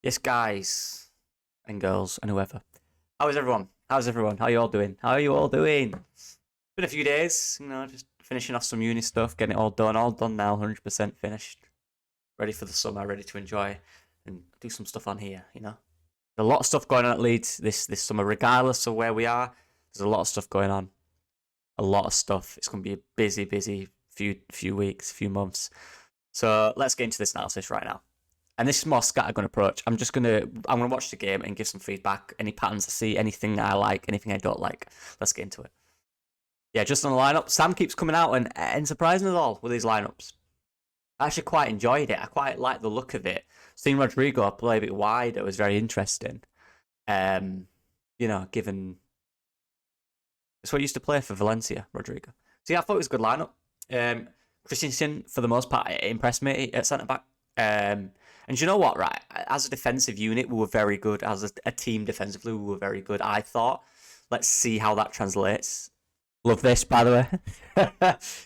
Yes, guys and girls and whoever. How is everyone? How's everyone? How are you all doing? How are you all doing? Been a few days, just finishing off some uni stuff, getting it all done. All done now, 100% finished. Ready for the summer, ready to enjoy and do some stuff on here. There's a lot of stuff going on at Leeds this summer, regardless of where we are. There's a lot of stuff going on. A lot of stuff. It's going to be a busy few weeks, few months. So let's get into this analysis right now. And this is more scattergun approach. I'm gonna watch the game and give some feedback. Any patterns I see, anything I like, anything I don't like. Let's get into it. Yeah, just on the lineup, Sam keeps coming out and surprising us all with his lineups. I actually quite enjoyed it. I quite like the look of it. Seeing Rodrigo play a bit wider was very interesting. Given it's what he used to play for Valencia, Rodrigo. So yeah, I thought it was a good lineup. Christensen, for the most part, it impressed me at centre back. And you know what, right? As a defensive unit, we were very good. As a team defensively, we were very good, I thought. Let's see how that translates. Love this, by the way.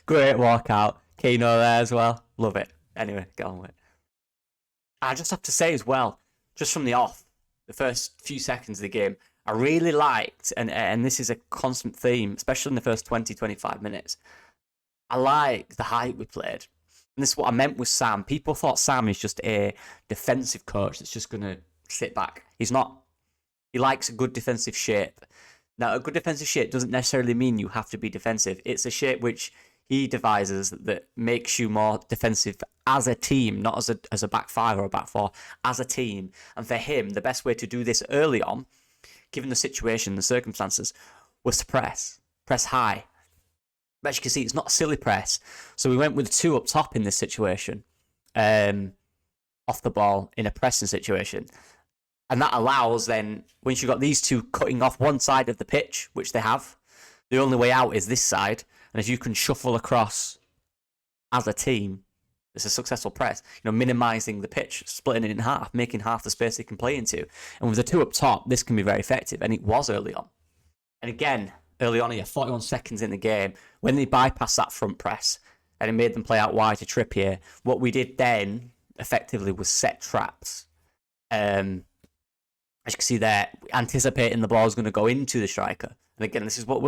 Great walkout. Keno there as well. Love it. Anyway, get on with it. I just have to say as well, just from the off, the first few seconds of the game, I really liked, and this is a constant theme, especially in the first 20-25 minutes, I like the height we played. And this is what I meant with Sam. People thought Sam is just a defensive coach that's just going to sit back. He's not. He likes a good defensive shape. Now, a good defensive shape doesn't necessarily mean you have to be defensive. It's a shape which he devises that makes you more defensive as a team, not as a back five or a back four, as a team. And for him, the best way to do this early on, given the situation, the circumstances, was to press high. But as you can see, it's not a silly press. So we went with two up top in this situation, off the ball in a pressing situation. And that allows then, once you've got these two cutting off one side of the pitch, which they have, the only way out is this side. And if you can shuffle across as a team, it's a successful press. Minimising the pitch, splitting it in half, making half the space they can play into. And with the two up top, this can be very effective. And it was early on. And again, early on here, 41 seconds in the game, when they bypassed that front press and it made them play out wide to Trippier, what we did then effectively was set traps. As you can see there, anticipating the ball is going to go into the striker. And again, this is what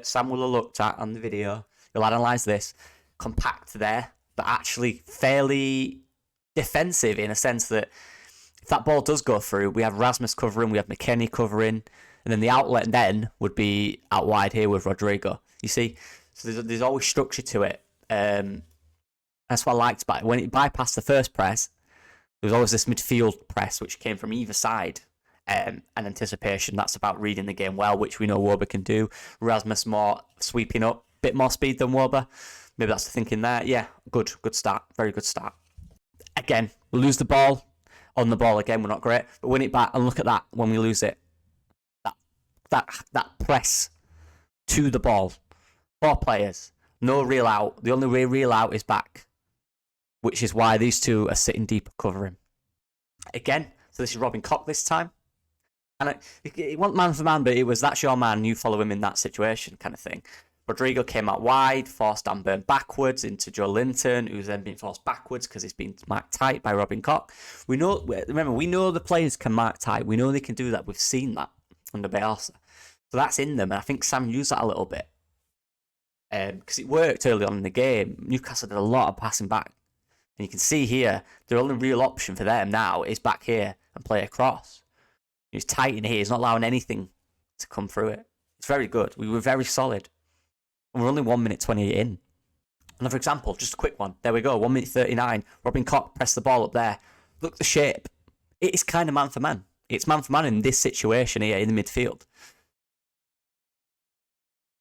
Sam will have looked at on the video. You'll analyse this. Compact there, but actually fairly defensive in a sense that if that ball does go through, we have Rasmus covering, we have McKennie covering, and then the outlet then would be out wide here with Rodrigo. You see? So there's always structure to it. That's what I liked about it. When it bypassed the first press, there was always this midfield press which came from either side. And anticipation, that's about reading the game well, which we know Woba can do. Rasmus more sweeping up, bit more speed than Woba. Maybe that's the thinking there. Yeah, good start. Very good start. Again, we lose the ball. On the ball again, we're not great. But win it back, and look at that when we lose it. That press to the ball. 4 players. No real out. The only way real out is back. Which is why these two are sitting deeper covering. Again, so this is Robin Koch this time. And it wasn't man for man, but it was that's your man, you follow him in that situation kind of thing. Rodrigo came out wide, forced Dan Burn backwards into Joe Linton, who's then been forced backwards because he's been marked tight by Robin Koch. We know the players can mark tight. We know they can do that. We've seen that under Bielsa. So that's in them, and I think Sam used that a little bit. Because it worked early on in the game. Newcastle did a lot of passing back. And you can see here, the only real option for them now is back here and play across. He's tight in here. He's not allowing anything to come through it. It's very good. We were very solid. And we're only 1 minute 28 in. Another example, just a quick one. There we go, 1 minute 39. Robin Koch pressed the ball up there. Look at the shape. It is kind of man for man. It's man for man in this situation here in the midfield.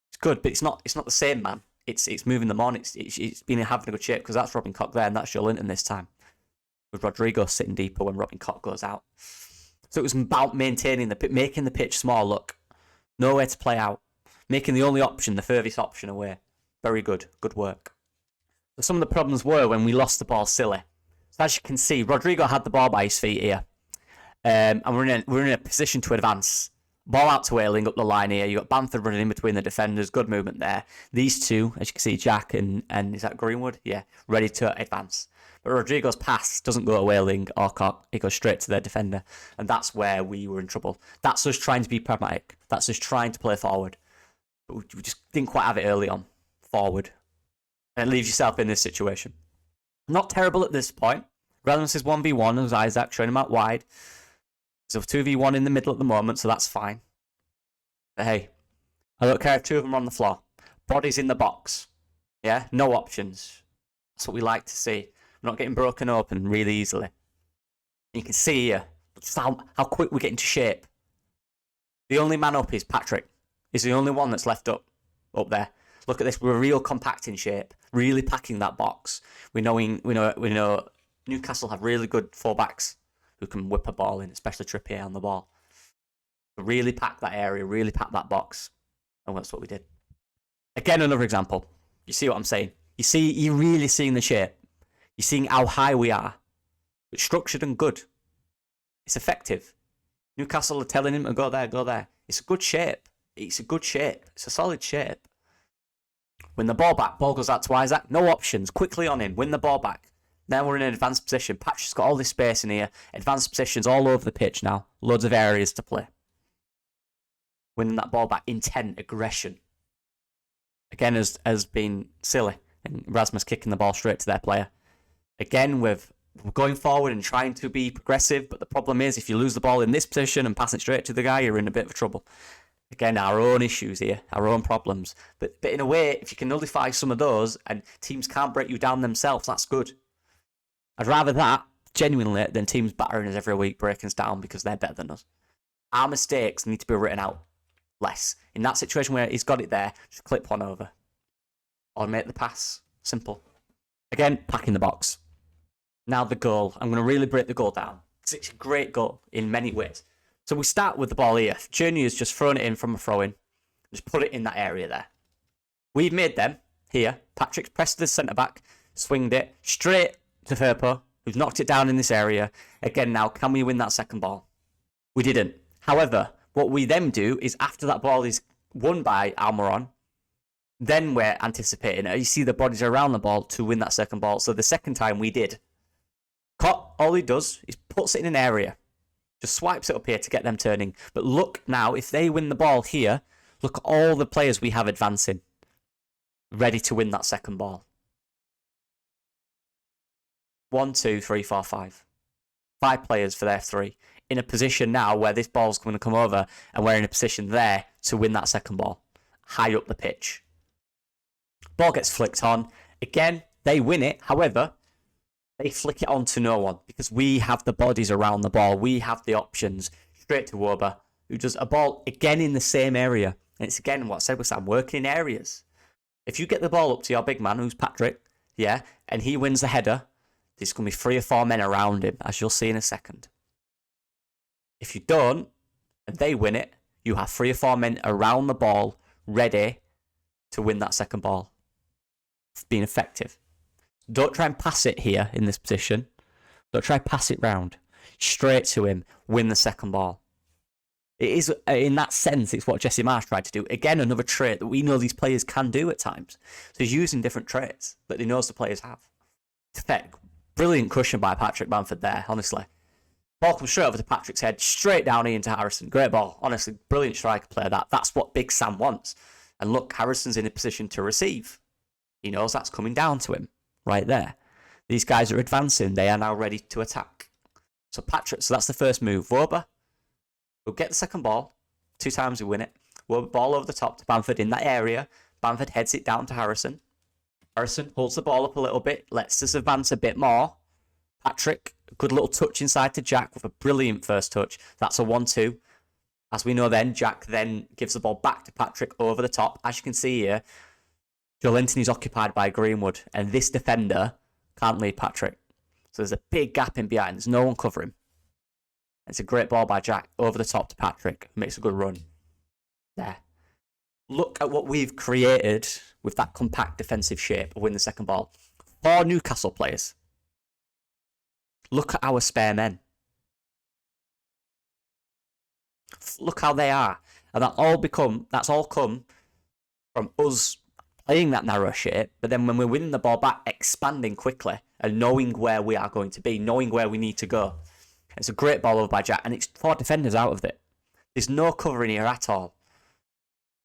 It's good, but it's not the same man. It's moving them on. It's been having a good shape because that's Robin Koch there and that's Joe Linton this time. With Rodrigo sitting deeper when Robin Koch goes out. So it was about making the pitch small, look. Nowhere to play out. Making the only option, the furthest option away. Very good. Good work. So some of the problems were when we lost the ball silly. So as you can see, Rodrigo had the ball by his feet here. And we're in a position to advance. Ball out to Ayling up the line here. You got Bamford running in between the defenders. Good movement there. These two, as you can see, Jack and is that Greenwood? Yeah, ready to advance. But Rodrigo's pass doesn't go to Wailing or Cock, it goes straight to their defender. And that's where we were in trouble. That's us trying to be pragmatic. That's us trying to play forward. But we just didn't quite have it early on. Forward. And it leaves yourself in this situation. Not terrible at this point. Relevance is 1v1, as Isaac showing him out wide. So 2v1 in the middle at the moment, so that's fine. But hey, I don't care if two of them are on the floor. Bodies in the box. Yeah, no options. That's what we like to see. We're not getting broken open really easily. You can see here just how quick we get into shape. The only man up is Patrick. He's the only one that's left up there. Look at this. We're real compact in shape, really packing that box. We know Newcastle have really good fullbacks who can whip a ball in, especially Trippier on the ball. Really pack that area, really pack that box, and that's what we did. Again, another example. You see what I'm saying? You're really seeing the shape. You're seeing how high we are. It's structured and good. It's effective. Newcastle are telling him to go there, go there. It's a good shape. It's a good shape. It's a solid shape. Win the ball back. Ball goes out to Isaac. No options. Quickly on in. Win the ball back. Now we're in an advanced position. Patrick's got all this space in here. Advanced positions all over the pitch now. Loads of areas to play. Winning that ball back. Intent. Aggression. Again, has been silly. And Rasmus kicking the ball straight to their player. Again, we're going forward and trying to be progressive. But the problem is, if you lose the ball in this position and pass it straight to the guy, you're in a bit of trouble. Again, our own issues here, our own problems. But in a way, if you can nullify some of those and teams can't break you down themselves, that's good. I'd rather that, genuinely, than teams battering us every week, breaking us down because they're better than us. Our mistakes need to be written out less. In that situation where he's got it there, just clip one over. Or make the pass. Simple. Again, packing the box. Now the goal. I'm going to really break the goal down. Because it's a great goal in many ways. So we start with the ball here. Junior's just thrown it in from a throw-in. Just put it in that area there. We've made them here. Patrick's pressed the centre-back, swinged it straight to Firpo, who's knocked it down in this area. Again, now, can we win that second ball? We didn't. However, what we then do is after that ball is won by Almiron, then we're anticipating it. You see the bodies around the ball to win that second ball. So the second time we did. All he does is puts it in an area. Just swipes it up here to get them turning. But look now, if they win the ball here, look at all the players we have advancing. Ready to win that second ball. 1, 2, 3, 4, 5. 5 players for their 3. In a position now where this ball's going to come over and we're in a position there to win that second ball. High up the pitch. Ball gets flicked on. Again, they win it. However, they flick it on to no one because we have the bodies around the ball. We have the options. Straight to Woba, who does a ball again in the same area. And it's again what I said was I'm working in areas. If you get the ball up to your big man, who's Patrick, yeah, and he wins the header, there's going to be 3 or 4 men around him, as you'll see in a second. If you don't, and they win it, you have 3 or 4 men around the ball, ready to win that second ball. Being effective. Don't try and pass it here in this position. Don't try and pass it round. Straight to him. Win the second ball. It is, in that sense, it's what Jesse Marsh tried to do. Again, another trait that we know these players can do at times. So he's using different traits that he knows the players have. Effect. Brilliant cushion by Patrick Bamford there, honestly. Ball comes straight over to Patrick's head, straight down into Harrison. Great ball. Honestly, brilliant striker player that. That's what Big Sam wants. And look, Harrison's in a position to receive. He knows that's coming down to him. Right there. These guys are advancing. They are now ready to attack. So Patrick, so that's the first move. Woba will get the second ball. 2 times we win it. Woba ball over the top to Bamford in that area. Bamford heads it down to Harrison. Harrison holds the ball up a little bit. Lets us advance a bit more. Patrick, good little touch inside to Jack with a brilliant first touch. That's a 1-2. As we know then, Jack then gives the ball back to Patrick over the top. As you can see here, Joelinton is occupied by Greenwood, and this defender can't lead Patrick. So there's a big gap in behind. There's no one covering. It's a great ball by Jack over the top to Patrick, who makes a good run. There. Look at what we've created with that compact defensive shape of winning the second ball. 4 Newcastle players. Look at our spare men. Look how they are. And that's all come from us playing that narrow shape, but then when we're winning the ball back, expanding quickly and knowing where we are going to be, knowing where we need to go. It's a great ball over by Jack, and it's 4 defenders out of it. There's no cover in here at all.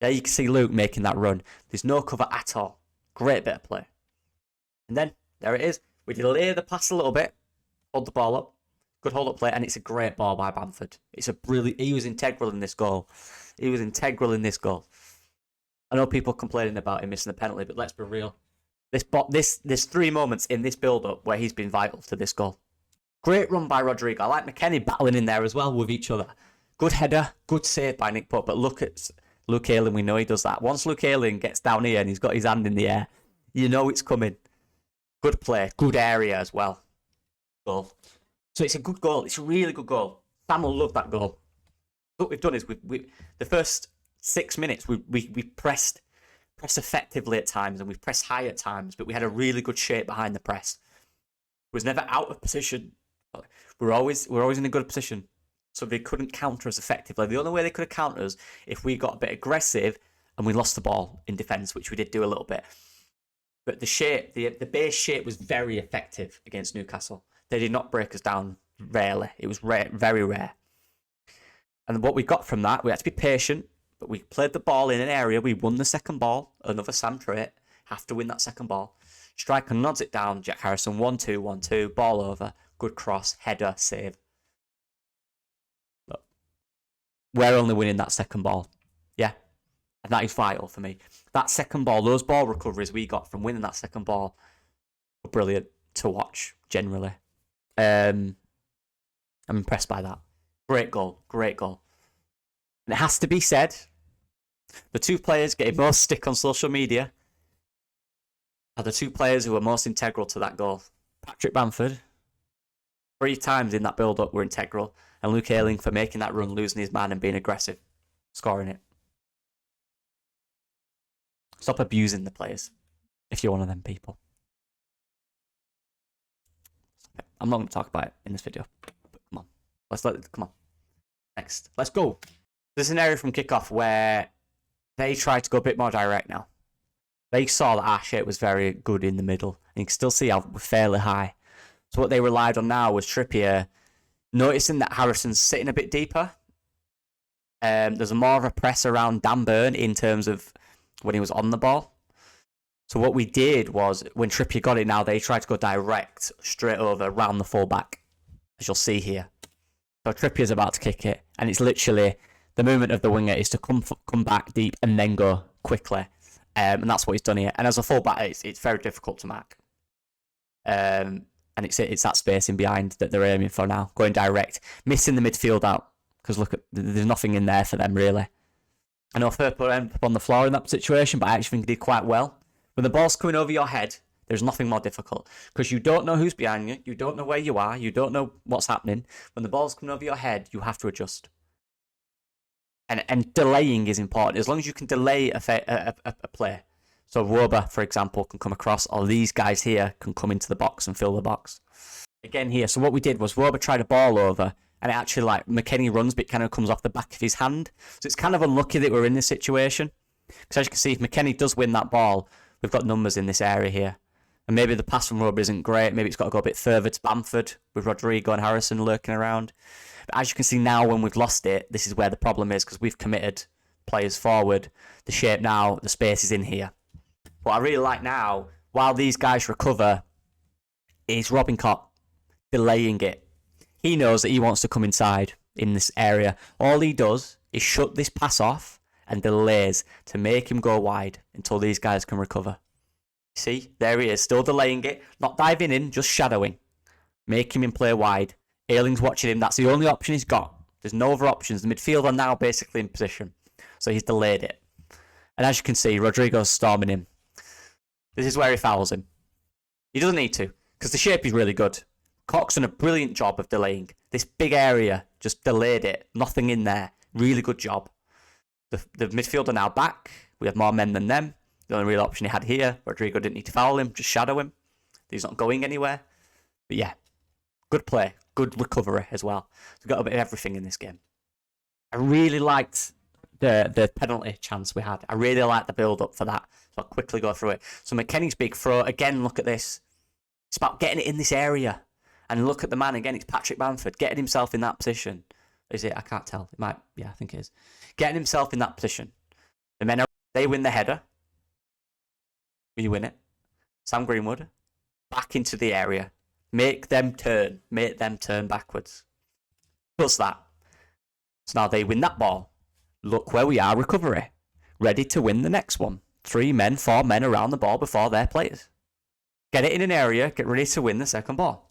There you can see Luke making that run. There's no cover at all. Great bit of play. And then, there it is. We delay the pass a little bit, hold the ball up, good hold up play, and it's a great ball by Bamford. He was integral in this goal. He was integral in this goal. I know people complaining about him missing the penalty, but let's be real. There's 3 moments in this build-up where he's been vital to this goal. Great run by Rodrigo. I like McKennie battling in there as well with each other. Good header, good save by Nick Pope, but look at Luke Ayling, we know he does that. Once Luke Ayling gets down here and he's got his hand in the air, you know it's coming. Good play, good area as well. Goal. So it's a good goal. It's a really good goal. Sam will love that goal. What we've done is the first 6 minutes we pressed effectively at times and we pressed high at times, but we had a really good shape behind the press. It was never out of position. We're always in a good position, so they couldn't counter us effectively. The only way they could have countered us if we got a bit aggressive and we lost the ball in defence, which we did do a little bit. But the shape, the base shape was very effective against Newcastle. They did not break us down rarely. It was rare, very rare. And what we got from that, we had to be patient, but we played the ball in an area. We won the second ball. Another Sam trait. Have to win that second ball. Striker nods it down. Jack Harrison, 1-2, 1-2. Ball over. Good cross. Header. Save. Look, we're only winning that second ball. Yeah. And that is vital for me. That second ball, those ball recoveries we got from winning that second ball were brilliant to watch, generally. I'm impressed by that. Great goal. Great goal. And it has to be said, the 2 players getting most stick on social media are the 2 players who were most integral to that goal. Patrick Bamford, 3 times in that build-up were integral, and Luke Ayling for making that run, losing his man and being aggressive, scoring it. Stop abusing the players if you're one of them people. I'm not going to talk about it in this video. But come on. Come on. Next. Let's go. There's an area from kickoff where they tried to go a bit more direct now. They saw that our shape was very good in the middle. And you can still see how we're fairly high. So what they relied on now was Trippier noticing that Harrison's sitting a bit deeper. There's more of a press around Dan Burn in terms of when he was on the ball. So what we did was, when Trippier got it now, they tried to go direct, straight over, round the fullback, as you'll see here. So Trippier's about to kick it, and it's literally, the movement of the winger is to come back deep and then go quickly. And that's what he's done here. And as a fullback, it's very difficult to mark. And it's that space in behind that they're aiming for now, going direct, missing the midfield out, because look, there's nothing in there for them, really. I know Firpo ended up on the floor in that situation, but I actually think he did quite well. When the ball's coming over your head, there's nothing more difficult, because you don't know who's behind you, you don't know where you are, you don't know what's happening. When the ball's coming over your head, you have to adjust. And delaying is important. As long as you can delay a play. So Woba, for example, can come across, or these guys here can come into the box and fill the box. Again here, so what we did was Woba tried a ball over, and it actually, like, McKennie runs, but it kind of comes off the back of his hand. So it's kind of unlucky that we're in this situation. Because as you can see, if McKennie does win that ball, we've got numbers in this area here. And maybe the pass from Woba isn't great. Maybe it's got to go a bit further to Bamford with Rodrigo and Harrison lurking around. But as you can see now, when we've lost it, this is where the problem is, because we've committed players forward. The shape now, the space is in here. What I really like now, while these guys recover, is Robin Kopp delaying it. He knows that he wants to come inside in this area. All he does is shut this pass off and delays to make him go wide until these guys can recover. See, there he is, still delaying it, not diving in, just shadowing. Making him play wide. Ayling's watching him, that's the only option he's got. There's no other options. The midfield are now basically in position. So he's delayed it. And as you can see, Rodrigo's storming him. This is where he fouls him. He doesn't need to, because the shape is really good. Cox done a brilliant job of delaying. This big area, just delayed it. Nothing in there. Really good job. The midfield are now back. We have more men than them. The only real option he had here, Rodrigo didn't need to foul him, just shadow him. He's not going anywhere. But yeah, good play. Good recovery as well. We've got a bit of everything in this game. I really liked the penalty chance we had. I really liked the build-up for that. So I'll quickly go through it. So McKennie's big throw. Again, look at this. It's about getting it in this area. And look at the man again. It's Patrick Bamford getting himself in that position. Is it? I can't tell. It might. Yeah, I think it is. Getting himself in that position. The men they win the header. We win it. Sam Greenwood back into the area. Make them turn. Make them turn backwards. Plus that. So now they win that ball. Look where we are. Recovery. Ready to win the next one. 3 men, 4 men around the ball before their players. Get it in an area. Get ready to win the second ball.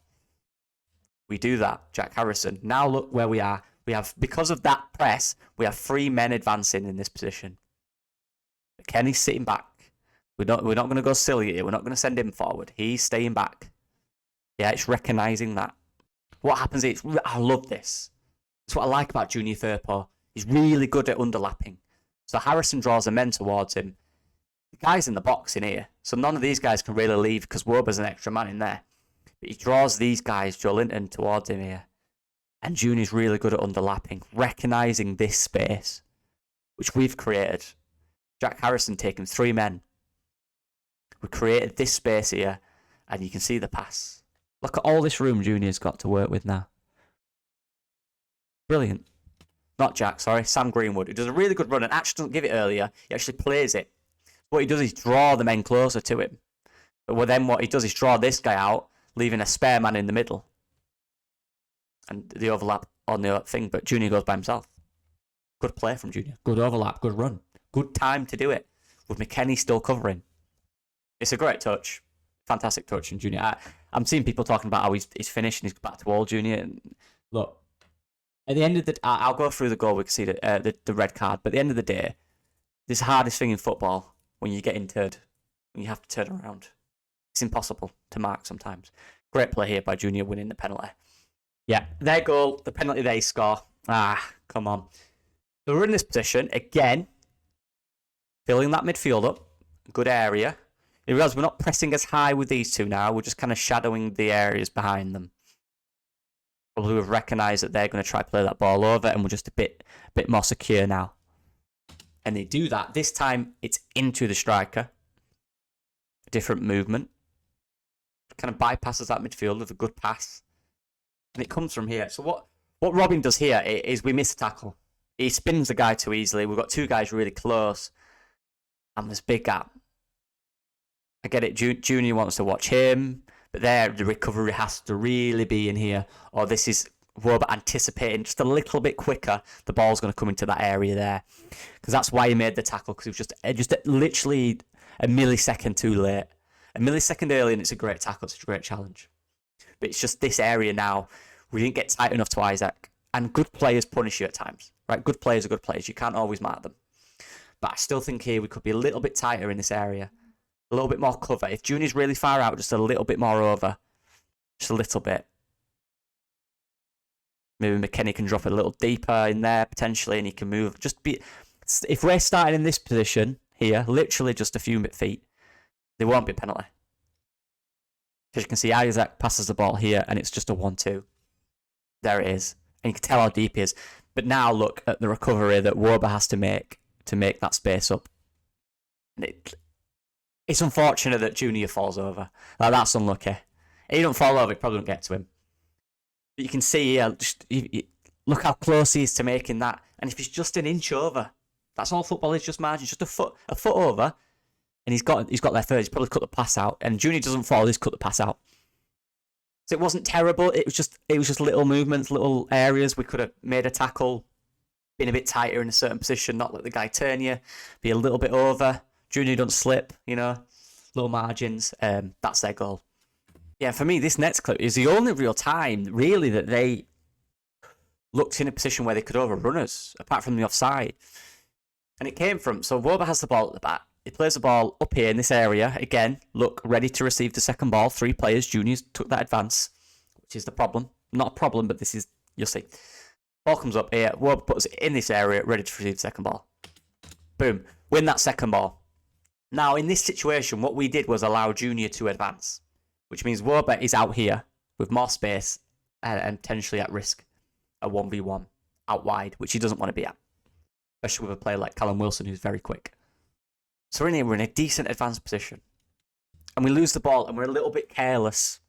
We do that. Jack Harrison. Now look where we are. We have, because of that press, we have 3 men advancing in this position. Kenny's sitting back. We're not going to go silly here. We're not going to send him forward. He's staying back. Yeah, it's recognising that. What happens is, I love this. That's what I like about Junior Firpo. He's really good at underlapping. So Harrison draws the men towards him. The guy's in the box in here. So none of these guys can really leave because Woba's an extra man in there. But he draws these guys, Joe Linton, towards him here. And Junior's really good at underlapping, recognising this space, which we've created. Jack Harrison taking 3 men. We created this space here, and you can see the pass. Look at all this room Junior's got to work with now. Brilliant. Not Jack, sorry, Sam Greenwood, who does a really good run and actually doesn't give it earlier. He actually plays it. What he does is draw the men closer to him. But then what he does is draw this guy out, leaving a spare man in the middle. And the overlap on the thing, but Junior goes by himself. Good play from Junior. Good overlap, good run. Good time to do it, with McKennie still covering. It's a great touch. Fantastic touch from Junior. I'm seeing people talking about how he's finished and he's back to all Junior. And look, at the end of the... I'll go through the goal, we can see the red card, but at the end of the day, this is the hardest thing in football when you get interred, when you have to turn around. It's impossible to mark sometimes. Great play here by Junior winning the penalty. Yeah, their goal, the penalty they score. Come on. So we're in this position, again, filling that midfield up. Good area. You realise we're not pressing as high with these two now. We're just kind of shadowing the areas behind them. Probably we've recognised that they're going to try to play that ball over, and we're just a bit more secure now. And they do that. This time, it's into the striker. A different movement. Kind of bypasses that midfield with a good pass. And it comes from here. So what Robin does here is we miss a tackle. He spins the guy too easily. We've got 2 guys really close. And there's big gap. I get it. Junior wants to watch him. But there, the recovery has to really be in here. Or this is Robert anticipating just a little bit quicker. The ball's going to come into that area there. Because that's why he made the tackle. Because it was just literally a millisecond too late. A millisecond early, and it's a great tackle. It's a great challenge. But it's just this area now. We didn't get tight enough to Isaac. And good players punish you at times. Right? Good players are good players. You can't always mark them. But I still think here we could be a little bit tighter in this area. A little bit more cover. If Junior's really far out, just a little bit more over. Just a little bit. Maybe McKennie can drop it a little deeper in there, potentially, and he can move. If we're starting in this position here, literally just a few feet, there won't be a penalty. Because you can see Isaac passes the ball here, and it's just a 1-2. There it is. And you can tell how deep he is. But now look at the recovery that Woba has to make that space up. And it's unfortunate that Junior falls over. That's unlucky. If he don't fall over, it probably don't get to him. But you can see here, look how close he is to making that. And if he's just an inch over, that's all football is, just margin, just a foot over. And he's got there first. He's probably cut the pass out. And Junior doesn't fall, he's cut the pass out. So it wasn't terrible. It was just little movements, little areas. We could have made a tackle, been a bit tighter in a certain position, not let the guy turn you, be a little bit over. Junior don't slip, little margins. That's their goal. Yeah, for me, this next clip is the only real time, really, that they looked in a position where they could overrun us, apart from the offside. And it came from, so Woba has the ball at the back. He plays the ball up here in this area. Again, look, ready to receive the second ball. 3 players. Juniors took that advance, which is the problem. Not a problem, but this is, you'll see. Ball comes up here. Woba puts it in this area, ready to receive the second ball. Boom. Win that second ball. Now, in this situation, what we did was allow Junior to advance, which means Woba is out here with more space and potentially at risk. A 1v1 out wide, which he doesn't want to be at, especially with a player like Callum Wilson, who's very quick. So we're in a decent advanced position. And we lose the ball, and we're a little bit careless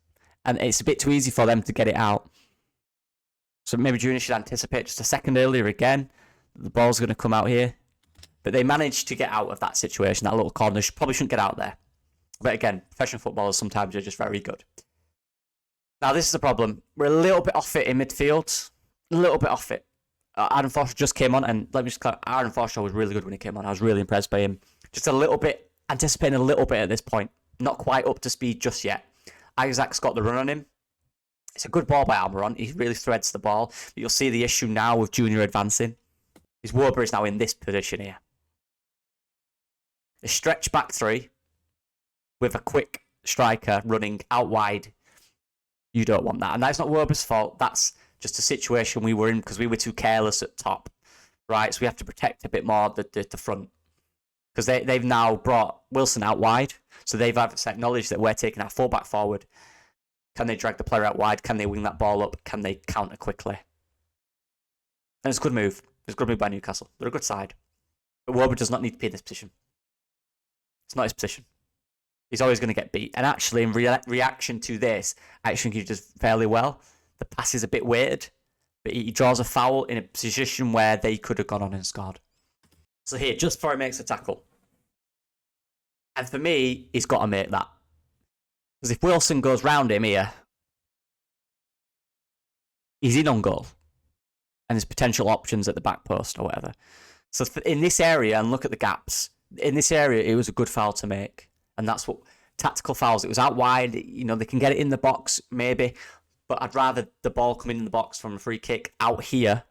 and it's a bit too easy for them to get it out. So maybe Junior should anticipate just a second earlier again. The ball's going to come out here. But they managed to get out of that situation, that little corner. They probably shouldn't get out there. But again, professional footballers sometimes are just very good. Now, this is the problem. We're a little bit off it in midfield. A little bit off it. Aaron Forshaw just came on, and let me just clarify, Aaron Forshaw was really good when he came on. I was really impressed by him. Just a little bit, anticipating a little bit at this point. Not quite up to speed just yet. Isaac's got the run on him. It's a good ball by Almiron. He really threads the ball. But you'll see the issue now with Junior advancing. His Wober is now in this position here. A stretch back three with a quick striker running out wide. You don't want that. And that's not Wober's fault. That's just a situation we were in because we were too careless at top. Right? So we have to protect a bit more the front. Because they've now brought Wilson out wide. So they've acknowledged that we're taking our fullback forward. Can they drag the player out wide? Can they wing that ball up? Can they counter quickly? And it's a good move. It's a good move by Newcastle. They're a good side. But Wober does not need to be in this position. It's not his position. He's always going to get beat. And actually, in reaction to this, I actually think he does fairly well. The pass is a bit weird, but he draws a foul in a position where they could have gone on and scored. So here, just before he makes a tackle. And for me, he's got to make that. Because if Wilson goes round him here, he's in on goal. And there's potential options at the back post or whatever. So in this area, and look at the gaps, in this area, it was a good foul to make. And that's what tactical fouls. It was out wide. You know, they can get it in the box, maybe. But I'd rather the ball come in the box from a free kick out here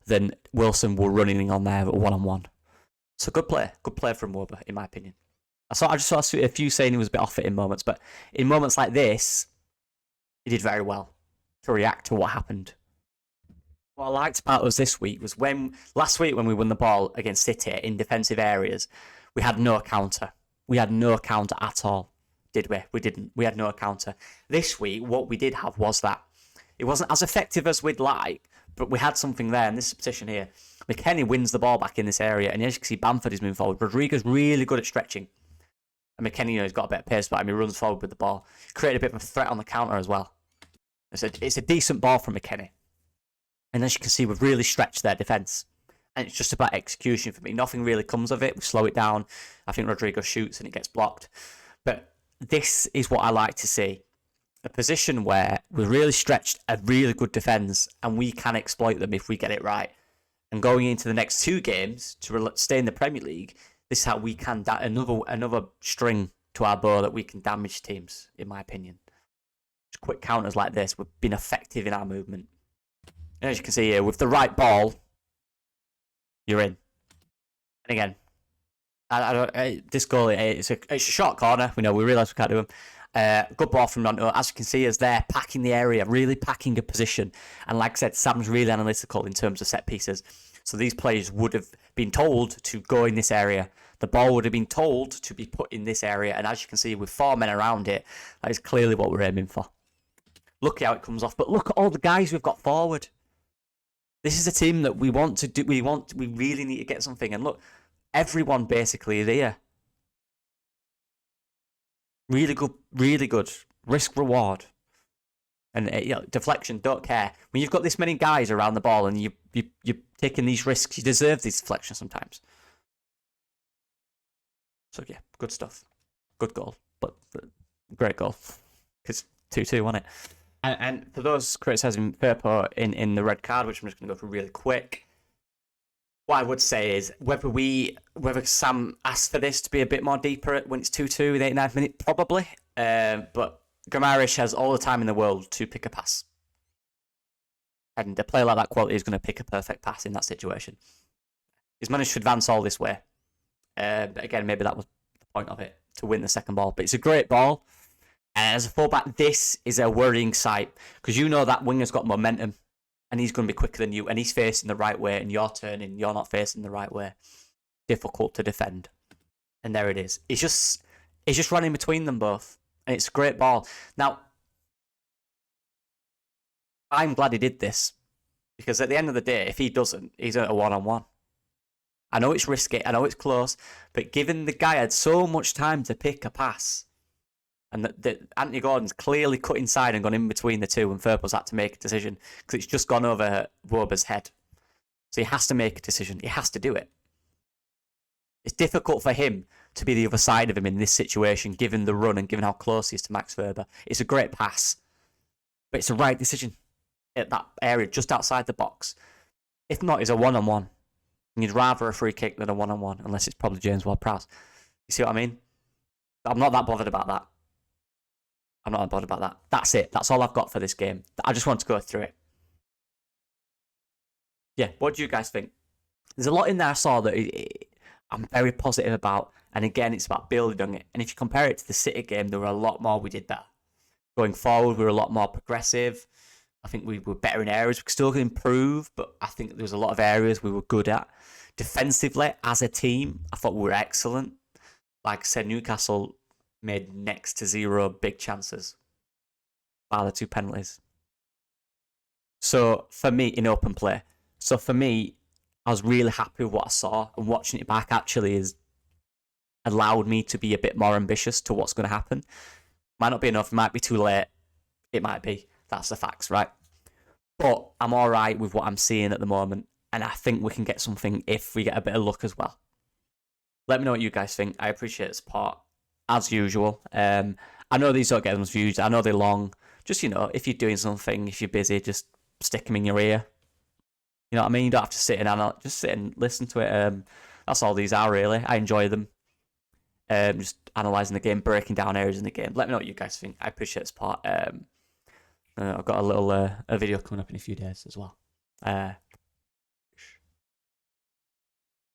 than Wilson were running on there one-on-one. So good play. Good play from Wober, in my opinion. I just saw a few saying he was a bit off it in moments. But in moments like this, he did very well to react to what happened. What I liked about us this week was last week when we won the ball against City in defensive areas, we had no counter. We had no counter at all, did we? We didn't. We had no counter. This week, what we did have was that. It wasn't as effective as we'd like, but we had something there in this position here. McKennie wins the ball back in this area, and as you can see, Bamford is moving forward. Rodrigo's really good at stretching. And McKennie, he's got a bit of pace about him. He runs forward with the ball. Created a bit of a threat on the counter as well. It's a decent ball from McKennie. And as you can see, we've really stretched their defence. And it's just about execution for me. Nothing really comes of it. We slow it down. I think Rodrigo shoots and it gets blocked. But this is what I like to see. A position where we've really stretched a really good defence and we can exploit them if we get it right. And going into the next two games to stay in the Premier League, this is how we can another string to our bow that we can damage teams, in my opinion. Just quick counters like this, we've been effective in our movement. And as you can see here, with the right ball, you're in. And again, this goal, it's a short corner. We realise we can't do them. Good ball from Ronto. As you can see, as they're packing the area, really packing a position. And like I said, Sam's really analytical in terms of set pieces. So these players would have been told to go in this area. The ball would have been told to be put in this area. And as you can see, with 4 men around it, that is clearly what we're aiming for. Look how it comes off. But look at all the guys we've got forward. This is a team that we want to do. We really need to get something. And look, everyone basically is here. Really good, really good. Risk reward. And deflection, don't care. When you've got this many guys around the ball and you're taking these risks, you deserve these deflections sometimes. So yeah, good stuff. Good goal. But great goal. Because 2-2, wasn't it? And for those criticising Firpo in the red card, which I'm just going to go through really quick, what I would say is whether Sam asked for this to be a bit more deeper when it's 2-2 with 89th minute, probably. But Gramarish has all the time in the world to pick a pass. And a player like that quality is going to pick a perfect pass in that situation. He's managed to advance all this way. But again, maybe that was the point of it, to win the second ball. But it's a great ball. And as a fullback, this is a worrying sight. Because you know that winger's got momentum. And he's going to be quicker than you. And he's facing the right way. And you're turning. You're not facing the right way. Difficult to defend. And there it is. It's just running between them both. And it's a great ball. Now, I'm glad he did this. Because at the end of the day, if he doesn't, he's at a one-on-one. I know it's risky. I know it's close. But given the guy had so much time to pick a pass, And that Anthony Gordon's clearly cut inside and gone in between the two, and Firpo's had to make a decision because it's just gone over Woba's head. So he has to make a decision. He has to do it. It's difficult for him to be the other side of him in this situation, given the run and given how close he is to Max Verber. It's a great pass, but it's the right decision at that area just outside the box. If not, it's a one-on-one. And you'd rather a free kick than a one-on-one, unless it's probably James Ward-Prowse. You see what I mean? I'm not that bothered about that. I'm not that bothered about that. That's it. That's all I've got for this game. I just want to go through it. Yeah, what do you guys think? There's a lot in there I saw that I'm very positive about. And again, it's about building on it. And if you compare it to the City game, there were a lot more we did better. Going forward, we were a lot more progressive. I think we were better in areas. We could still improve, but I think there was a lot of areas we were good at. Defensively, as a team, I thought we were excellent. Like I said, Newcastle made next to zero big chances, bar the 2 penalties. So for me, in open play. So for me, I was really happy with what I saw, and watching it back actually has allowed me to be a bit more ambitious to what's going to happen. Might not be enough, it might be too late. It might be. That's the facts, right? But I'm all right with what I'm seeing at the moment, and I think we can get something if we get a bit of luck as well. Let me know what you guys think. I appreciate the support, as usual. I know these don't get as much views. I know they're long. Just, if you're doing something, if you're busy, just stick them in your ear. You know what I mean? You don't have to sit just sit and listen to it. That's all these are, really. I enjoy them. Just analysing the game, breaking down areas in the game. Let me know what you guys think. I appreciate the support. I've got a little a video coming up in a few days as well.